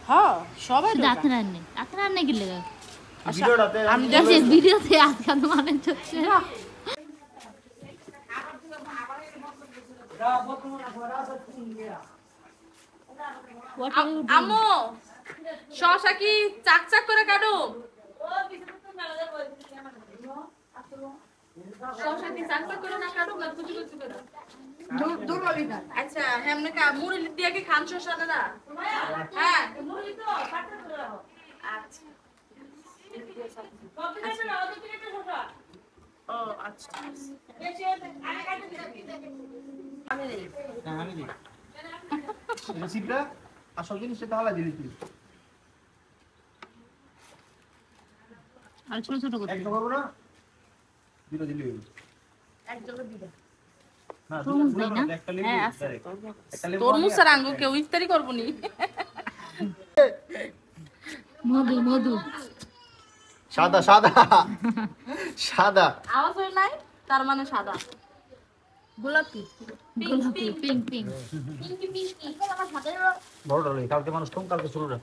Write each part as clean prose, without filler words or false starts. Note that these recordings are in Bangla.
হ্যাঁ সবাই রোজা। আপনারা নেই কি লাগা ভিডিওটাতে আমি জাস্ট ভিডিওতে আজকাল মানে হচ্ছে আম্মু শশা কি চাক চাক করে কাটো? শশা কি চাক চাক করে না কাটো না কুচি কুচি করে? আচ্ছা হেমনে কা মুড়ি দিয়ে কি খান শশা দাদা? হ্যাঁ মুড়ি তো কাটা করে দাও। আচ্ছা ও আচ্ছা আমি নেই আমি দিই রেসিপিটা আসল জিনিসটা তাহলে দিলি তুই আর ছোট ছোট করে একদম করব না দুটো দিলি এক জায়গা দিবা। না তরমুজ দেই না? একটা লেবু হ্যাঁ আছে একটা লেবু তরমুজ আর আঙ্গুর কেউ ইফতারি করবো নি। মধু মধু সাদা সাদা সাদা আওয়াজ হয় নাই তার মানে সাদা গোলাপি গোলাপি পিঙ্ক পিঙ্ক পিঙ্কি পিঙ্কি আমার সাথে বড় হলো কালকে মানুষ কম কালকে শুরু না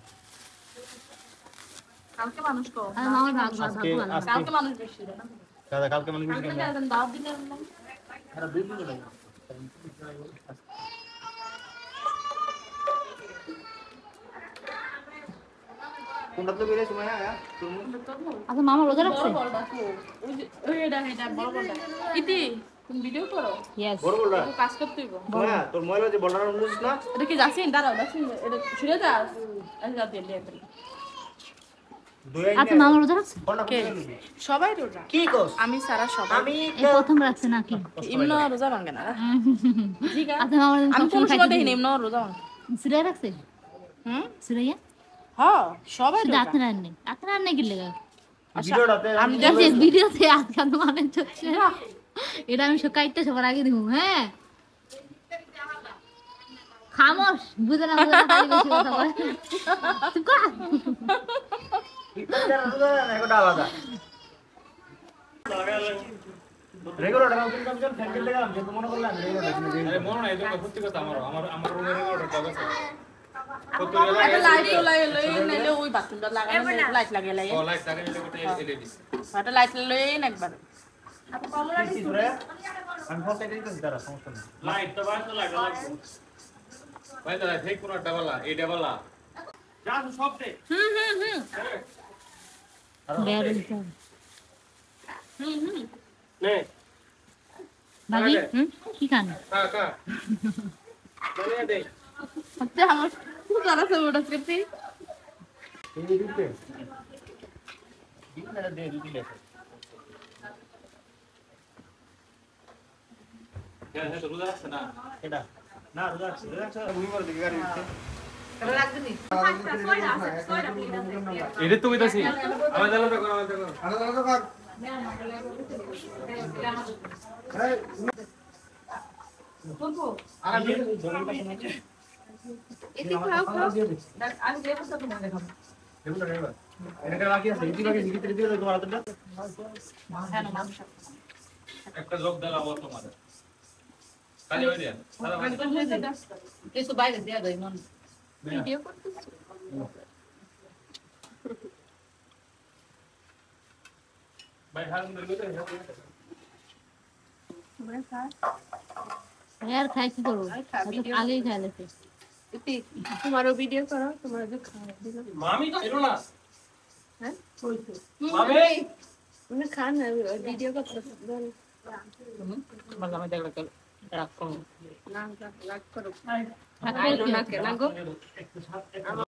কালকে মানুষ কম আর আমার ভাগ ভাগ আজকে ভালো আজকে কালকে মানুষ বেশি দাদা কালকে মানুষ বেশি কালকে কেন দাও দিনের আরে দুই দিন লাগে কোনটা তো বেরে সময় আয়া তুমি আচ্ছা মামা রোজা রাখছে ওই এটা বড় বড়টা ইতি তুমি ভিডিও করো ইয়েস বড় বড়টা ও কাজ করতে হইব হ্যাঁ তোর মোবাইলে যে বড়টা নিস না এটা কি যাচ্ছেন দাঁড়াও যাচ্ছেন এটা ছুড়ে দাও আচ্ছা দিয়ে দিয়ে আচ্ছা মামা রোজা রাখছে কোনটা কে নিবি সবাই রোজা কি কস আমি সারা সবাই আমি এই প্রথম রাখছে নাকি ইমনো রোজা ভাঙে না ঠিক আছে আচ্ছা মামা আমি কোন সময় দেখিনি ইমনো রোজা ভাঙে সিরাই রাখছে হুম সিরাইয়া হ্যাঁ সবাই শুধু রোজা আপনারা নেই কি লাগা ভিডিওটাতে আমি জাস্ট ভিডিওতে আজকাল মানে হচ্ছে এটা আমি কাইটটা সবার আগে দিব হ্যাঁ খামোশ বুঝে না খালি বেশি কথা বলে চুপ কর একটা আলাদা রেগুলার টাকা কিন্তু আমি যখন ফ্যান কিনতে গেলাম যে মনে করলাম রেগুলার আরে মনে নাই এটা সত্যি কথা আমার রুমের অর্ডার কাগজ আছে একটা লাইট লই নাইলে ওই বাথরুমটা লাগানো লাইট লাগিয়ে লাগে ও লাইট লাগে এটা এলইডি একটা লাইট লই একবার কি তোরে আমি ফোন থেকে দিতেছি দাঁড়া সমস্যা নেই লাইট তো বাস লাগা লাগবে ভাই দাদা ঠিক কোন ডাবলা এই ডাবলা যা সব দে হুম বেরোল নে বাকি কি খান কা কা মানে দে আচ্ছা আমার খুব জানা আছে ওটা করতে এই দিতে দিন না দে দিতে লেখা হ্যাঁ হ্যাঁ রোজা আছে না এটা না রোজা আছে ভূমি করে দিকে গাড়ি দিতে এটা তো কইতাছি আমার দালাটা কর আমার দালাটা কর একটা লোক দালা বল তোমাদের কালি হই দিয়া দাদা কিছু বাইরে দেয়া দেয় মন ভিডিও করতেছ ভাই হাল মুড়ি লইতে यार खाई की करो आगे ही खा लेते तुम्हारो वीडियो करो तुम्हारा जो खाना মামি তো ছিল না है মামি उन्हें खाना वीडियो का मतलब मैं देख रहा राख करो ना राख करो राख करो ना के ना गो